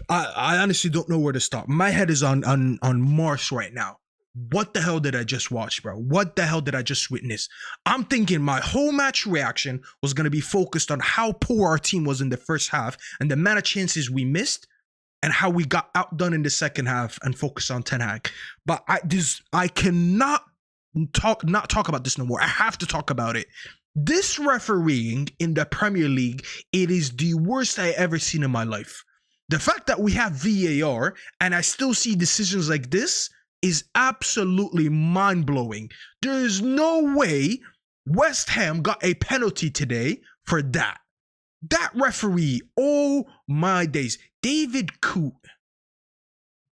I honestly don't know where to start. My head is on Mars right now. What the hell did I just watch, bro? What the hell did I just witness? I'm thinking my whole match reaction was going to be focused on how poor our team was in the first half and the amount of chances we missed and how we got outdone in the second half and focus on Ten Hag. But I cannot not talk about this no more. I have to talk about it. This refereeing in the Premier League, it is the worst I ever seen in my life. The fact that we have VAR and I still see decisions like this is absolutely mind-blowing. There is no way West Ham got a penalty today for that. That referee, oh my days. David Coote.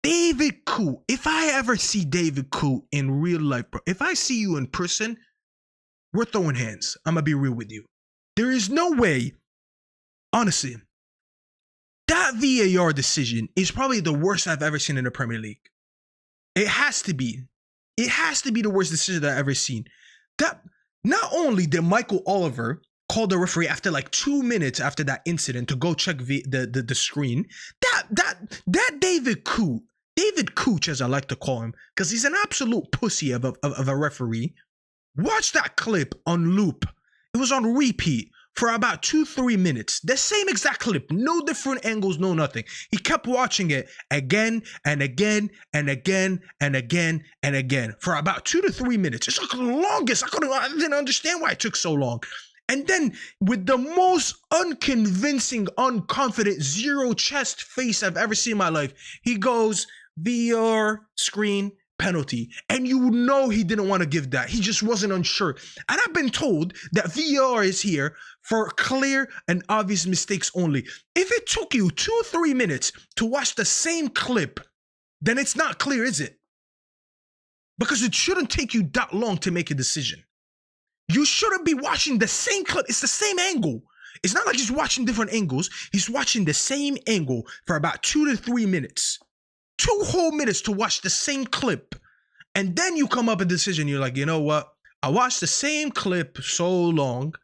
If I ever see David Coote in real life, bro, if I see you in person, we're throwing hands. I'm going to be real with you. There is no way, honestly, that VAR decision is probably the worst I've ever seen in the Premier League. It has to be. It has to be the worst decision I've ever seen. That not only did Michael Oliver call the referee after like 2 minutes after that incident to go check the screen, that David Cooch, as I like to call him, because he's an absolute pussy of a referee. Watch that clip on loop. It was on repeat for about 2-3 minutes. The same exact clip, no different angles, no nothing. He kept watching it again and again and again and again and again for about 2 to 3 minutes. It's like the longest. I didn't understand why it took so long. And then with the most unconvincing, unconfident, zero chest face I've ever seen in my life, he goes, VR screen penalty. And you know he didn't want to give that. He just wasn't unsure. And I've been told that VR is here for clear and obvious mistakes only. If it took you 2 or 3 minutes to watch the same clip, then it's not clear, is it? Because it shouldn't take you that long to make a decision. You shouldn't be watching the same clip. It's the same angle. It's not like he's watching different angles. He's watching the same angle for about 2 to 3 minutes. 2 whole minutes to watch the same clip. And then you come up with a decision. You're like, you know what? I watched the same clip so long,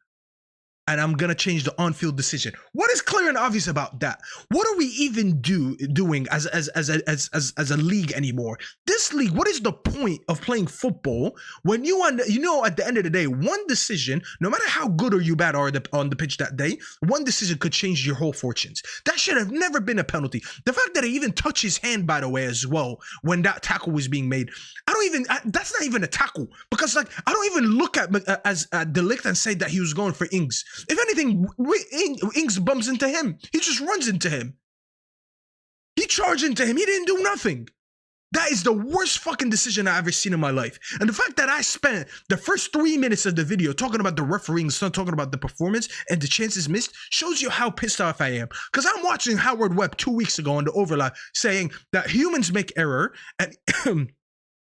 and I'm going to change the on-field decision. What is clear and obvious about that? What are we even doing as a league anymore? This league, what is the point of playing football when at the end of the day, one decision, no matter how good or you bad are on the pitch that day, one decision could change your whole fortunes. That should have never been a penalty. The fact that he even touched his hand, by the way, as well, when that tackle was being made, that's not even a tackle, because like I don't even look at De Ligt and say that he was going for Ings. If anything, Ings bumps into him. He just runs into him. He charged into him. He didn't do nothing. That is the worst fucking decision I've ever seen in my life. And the fact that I spent the first 3 minutes of the video talking about the refereeing, not talking about the performance and the chances missed, shows you how pissed off I am. Because I'm watching Howard Webb 2 weeks ago on the overlap saying that humans make error, and and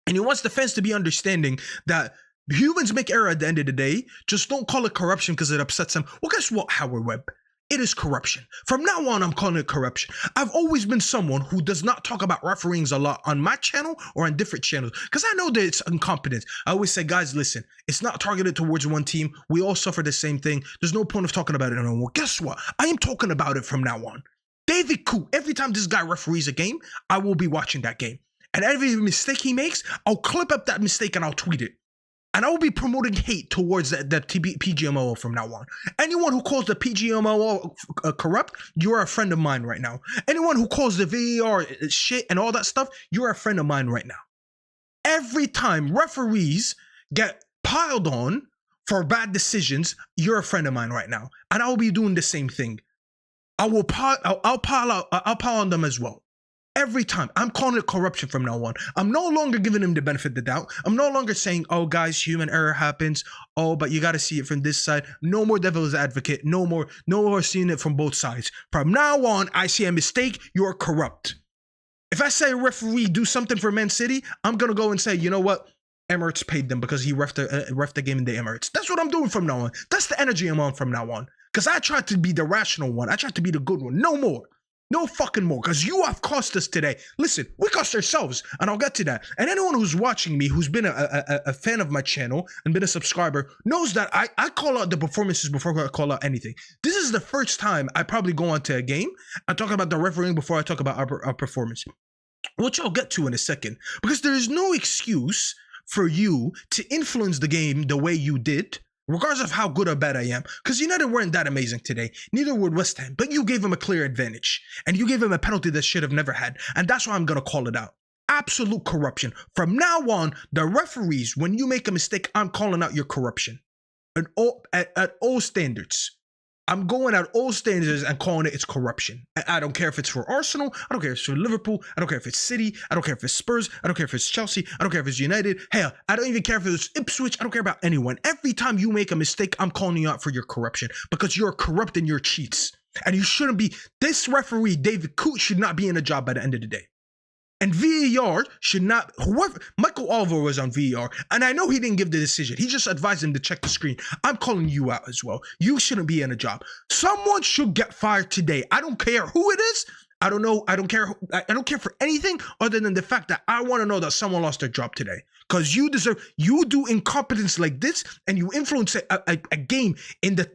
he wants the fans to be understanding that humans make error at the end of the day. Just don't call it corruption because it upsets them. Well, guess what, Howard Webb? It is corruption. From now on, I'm calling it corruption. I've always been someone who does not talk about refereeing a lot on my channel or on different channels because I know that it's incompetence. I always say, guys, listen, it's not targeted towards one team. We all suffer the same thing. There's no point of talking about it anymore. Guess what? I am talking about it from now on. David Coote, every time this guy referees a game, I will be watching that game. And every mistake he makes, I'll clip up that mistake and I'll tweet it. And I will be promoting hate towards the PGMOL from now on. Anyone who calls the PGMOL corrupt, you're a friend of mine right now. Anyone who calls the VAR shit and all that stuff, you're a friend of mine right now. Every time referees get piled on for bad decisions, you're a friend of mine right now. And I will be doing the same thing. I'll pile on them as well. Every time. I'm calling it corruption from now on. I'm no longer giving him the benefit of the doubt. I'm no longer saying, oh, guys, human error happens. Oh, but you got to see it from this side. No more devil's advocate. No more seeing it from both sides. From now on, I see a mistake. You're corrupt. If I say a referee do something for Man City, I'm going to go and say, you know what? Emirates paid them because he ref the game in the Emirates. That's what I'm doing from now on. That's the energy I'm on from now on. Because I tried to be the rational one. I tried to be the good one. No more. No fucking more, because you have cost us today. Listen, we cost ourselves, and I'll get to that. And anyone who's watching me, who's been a fan of my channel and been a subscriber, knows that I call out the performances before I call out anything. This is the first time I probably go onto a game and talk about the refereeing before I talk about our performance, which I'll get to in a second. Because there is no excuse for you to influence the game the way you did, regardless of how good or bad I am. Because United weren't that amazing today. Neither would West Ham. But you gave him a clear advantage. And you gave him a penalty that should have never had. And that's why I'm going to call it out. Absolute corruption. From now on, the referees, when you make a mistake, I'm calling out your corruption. At all standards. I'm going at all standards and calling it's corruption. I don't care if it's for Arsenal. I don't care if it's for Liverpool. I don't care if it's City. I don't care if it's Spurs. I don't care if it's Chelsea. I don't care if it's United. Hell, I don't even care if it's Ipswich. I don't care about anyone. Every time you make a mistake, I'm calling you out for your corruption because you're corrupt and you're cheats. And you shouldn't be. This referee, David Coote, should not be in a job by the end of the day. And VAR should not, whoever, Michael Oliver was on VAR, and I know he didn't give the decision. He just advised him to check the screen. I'm calling you out as well. You shouldn't be in a job. Someone should get fired today. I don't care who it is. I don't know. I don't care. I don't care for anything other than the fact that I want to know that someone lost their job today. Because you deserve, you do incompetence like this and you influence a game in the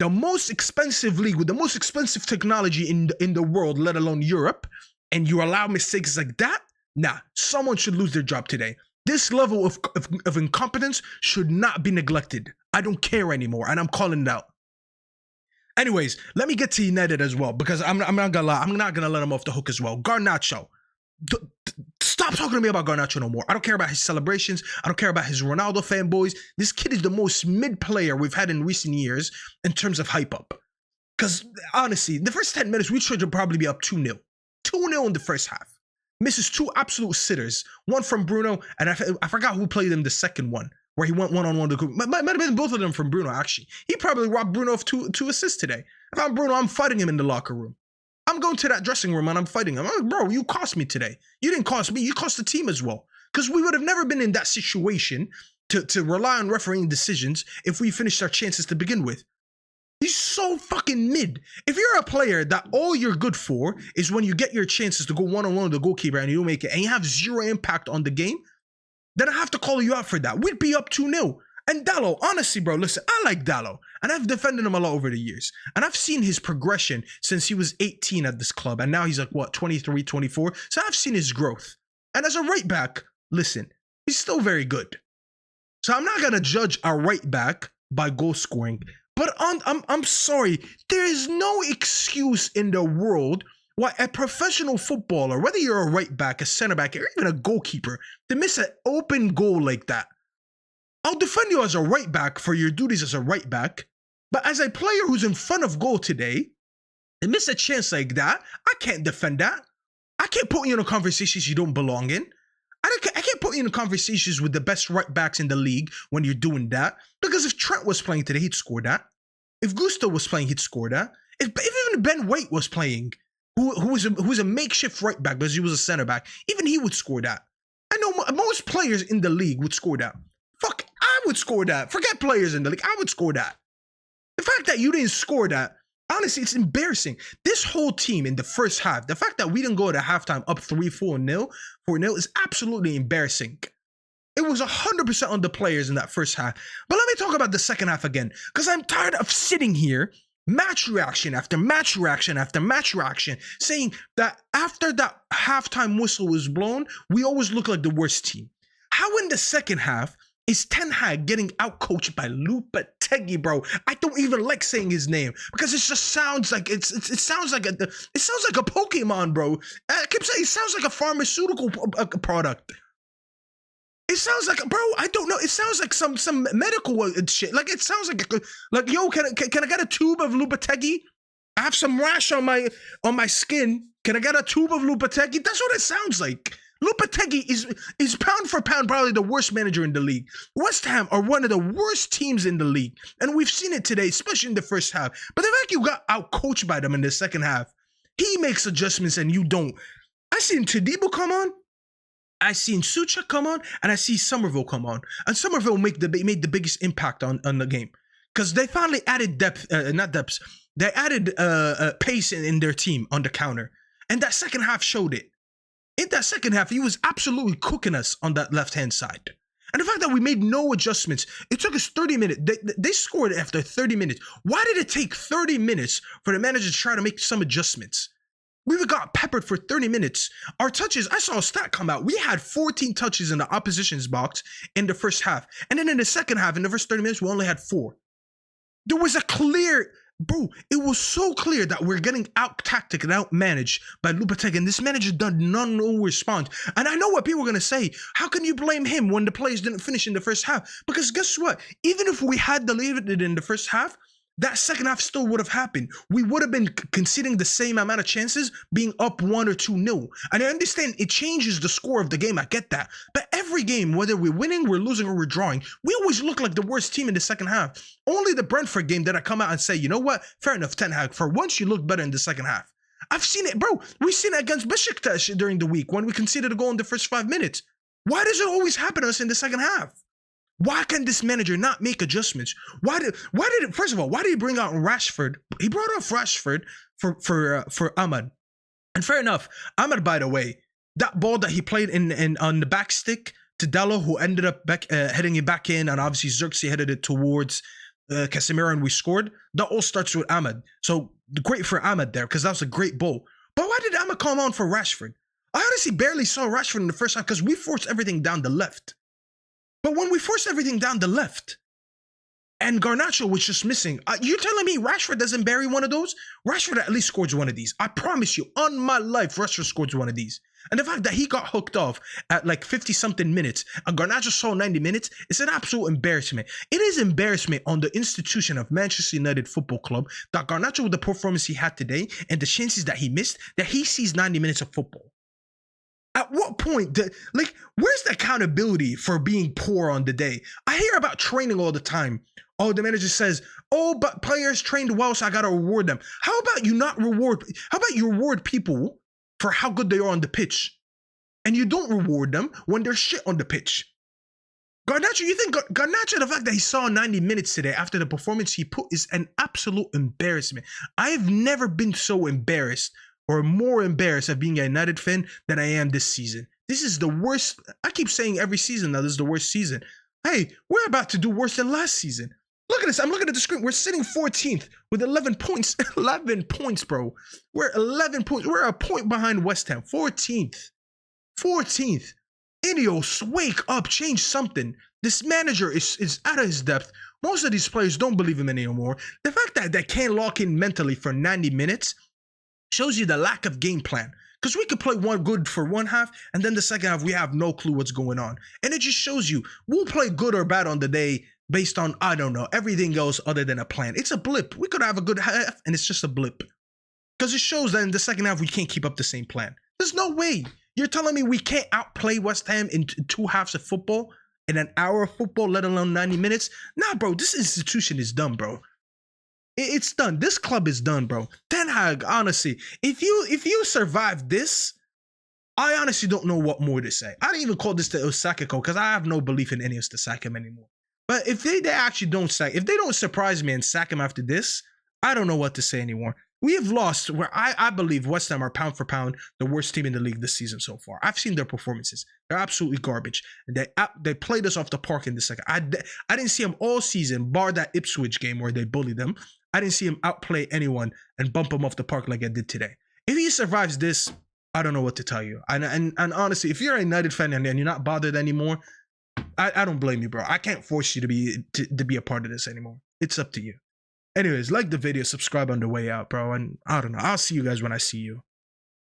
most expensive league with the most expensive technology in the world, let alone Europe. And you allow mistakes like that? Nah, someone should lose their job today. This level of incompetence should not be neglected. I don't care anymore, and I'm calling it out. Anyways, let me get to United as well, because I'm not gonna lie, I'm not gonna let him off the hook as well. Garnacho. Stop talking to me about Garnacho no more. I don't care about his celebrations. I don't care about his Ronaldo fanboys. This kid is the most mid player we've had in recent years in terms of hype up. Because honestly, the first 10 minutes, we should probably be up 2-0. 2-0 in the first half. Misses two absolute sitters. One from Bruno, and I forgot who played him the second one, where he went one-on-one. Might have been both of them from Bruno, actually. He probably robbed Bruno of two assists today. If I'm Bruno, I'm fighting him in the locker room. I'm going to that dressing room and I'm fighting him. I'm like, bro, you cost me today. You didn't cost me. You cost the team as well. Because we would have never been in that situation to rely on refereeing decisions if we finished our chances to begin with. He's so fucking mid. If you're a player that all you're good for is when you get your chances to go one-on-one with the goalkeeper and you don't make it, and you have zero impact on the game, then I have to call you out for that. We'd be up 2-0. And Dalot, honestly, bro, listen, I like Dalot. And I've defended him a lot over the years. And I've seen his progression since he was 18 at this club. And now he's like, what, 23, 24? So I've seen his growth. And as a right back, listen, he's still very good. So I'm not going to judge a right back by goal scoring. But I'm sorry, there is no excuse in the world why a professional footballer, whether you're a right back, a center back, or even a goalkeeper, to miss an open goal like that. I'll defend you as a right back for your duties as a right back, but as a player who's in front of goal today, and miss a chance like that, I can't defend that. I can't put you in conversations you don't belong in. I can't put you in conversations with the best right backs in the league when you're doing that. Because if Trent was playing today, he'd score that. If Gusto was playing, he'd score that. If even Ben White was playing, who was a makeshift right back because he was a center back, even he would score that. I know most players in the league would score that. Fuck, I would score that. Forget players in the league. I would score that. The fact that you didn't score that, honestly, it's embarrassing. This whole team in the first half, the fact that we didn't go to halftime up 3-4-0 is absolutely embarrassing. It was 100% on the players in that first half. But let me talk about the second half again, because I'm tired of sitting here, match reaction after match reaction after match reaction, saying that after that halftime whistle was blown, we always look like the worst team. How in the second half is Ten Hag getting outcoached by Lopetegui, bro? I don't even like saying his name because it just sounds like it sounds like a Pokemon, bro. I keep saying it sounds like a pharmaceutical product. It sounds like, bro, I don't know. It sounds like some medical shit. Like it sounds like yo, can I get a tube of Lopetegui? I have some rash on my skin. Can I get a tube of Lopetegui? That's what it sounds like. Lopetegui is pound for pound probably the worst manager in the league. West Ham are one of the worst teams in the league. And we've seen it today, especially in the first half. But the fact you got outcoached by them in the second half, he makes adjustments and you don't. I seen Tadibo come on. I seen Sucha come on. And I see Somerville come on. And Somerville made the biggest impact on the game. Because they finally added depth, They added pace in their team on the counter. And that second half showed it. In that second half, he was absolutely cooking us on that left-hand side. And the fact that we made no adjustments, it took us 30 minutes. They scored after 30 minutes. Why did it take 30 minutes for the manager to try to make some adjustments? We got peppered for 30 minutes. Our touches, I saw a stat come out. We had 14 touches in the opposition's box in the first half. And then in the second half, in the first 30 minutes, we only had 4. There was a clear... Bro, it was so clear that we're getting out-tacticked and out-managed by Lopetegui, and this manager did no response. And I know what people are going to say. How can you blame him when the players didn't finish in the first half? Because guess what? Even if we had the lead in the first half, that second half still would have happened. We would have been conceding the same amount of chances, being up 1 or 2-0. And I understand it changes the score of the game. I get that. But every game, whether we're winning, we're losing, or we're drawing, we always look like the worst team in the second half. Only the Brentford game did I come out and say, you know what? Fair enough, Ten Hag. For once, you look better in the second half. I've seen it, bro. We've seen it against Besiktas during the week when we conceded a goal in the first 5 minutes. Why does it always happen to us in the second half? Why can this manager not make adjustments? First of all, why did he bring out Rashford? He brought off Rashford for Ahmad. And fair enough, Ahmad, by the way, that ball that he played in on the back stick to Dello, who ended up heading it back in, and obviously Xerxes headed it towards Casemiro, and we scored. That all starts with Ahmad. So great for Ahmad there, because that was a great ball. But why did Ahmad come on for Rashford? I honestly barely saw Rashford in the first half because we forced everything down the left. But when we forced everything down the left, and Garnacho was just missing, you're telling me Rashford doesn't bury one of those? Rashford at least scores one of these. I promise you, on my life, Rashford scores one of these. And the fact that he got hooked off at like 50-something minutes, and Garnacho saw 90 minutes, it's an absolute embarrassment. It is embarrassment on the institution of Manchester United Football Club that Garnacho, with the performance he had today, and the chances that he missed, that he sees 90 minutes of football. At what point, where's the accountability for being poor on the day? I hear about training all the time. Oh, the manager says, oh, but players trained well, so I got to reward them. How about you reward people for how good they are on the pitch? And you don't reward them when they're shit on the pitch. Garnacho, you think Garnacho, the fact that he saw 90 minutes today after the performance he put is an absolute embarrassment. I've never been so embarrassed or more embarrassed of being a United fan than I am this season. This is the worst. I keep saying every season now, this is the worst season. Hey, we're about to do worse than last season. Look at this. I'm looking at the screen. We're sitting 14th with 11 points. 11 points, bro. We're 11 points. We're a point behind West Ham. 14th. 14th. Ineos, wake up. Change something. This manager is out of his depth. Most of these players don't believe him anymore. The fact that they can't lock in mentally for 90 minutes shows you the lack of game plan. Because we could play one good for one half, and then the second half, we have no clue what's going on. And it just shows you, we'll play good or bad on the day based on, I don't know, everything else other than a plan. It's a blip. We could have a good half, and it's just a blip. Because it shows that in the second half, we can't keep up the same plan. There's no way. You're telling me we can't outplay West Ham in 2 halves of football, in an hour of football, let alone 90 minutes? Nah, bro, this institution is done, bro. It's done. This club is done, bro. Ten Hag, honestly, if you survive this, I honestly don't know what more to say. I didn't even call this the Osaka code because I have no belief in any of us to sack him anymore. But if they actually don't sack, if they don't surprise me and sack him after this, I don't know what to say anymore. We have lost where I believe West Ham are pound for pound the worst team in the league this season so far. I've seen their performances. They're absolutely garbage. And they played us off the park in the second. I didn't see them all season, bar that Ipswich game where they bullied them. I didn't see him outplay anyone and bump him off the park like I did today. If he survives this, I don't know what to tell you. And honestly, if you're a United fan and you're not bothered anymore, I don't blame you, bro. I can't force you to be a part of this anymore. It's up to you. Anyways, like the video, subscribe on the way out, bro. And I don't know. I'll see you guys when I see you.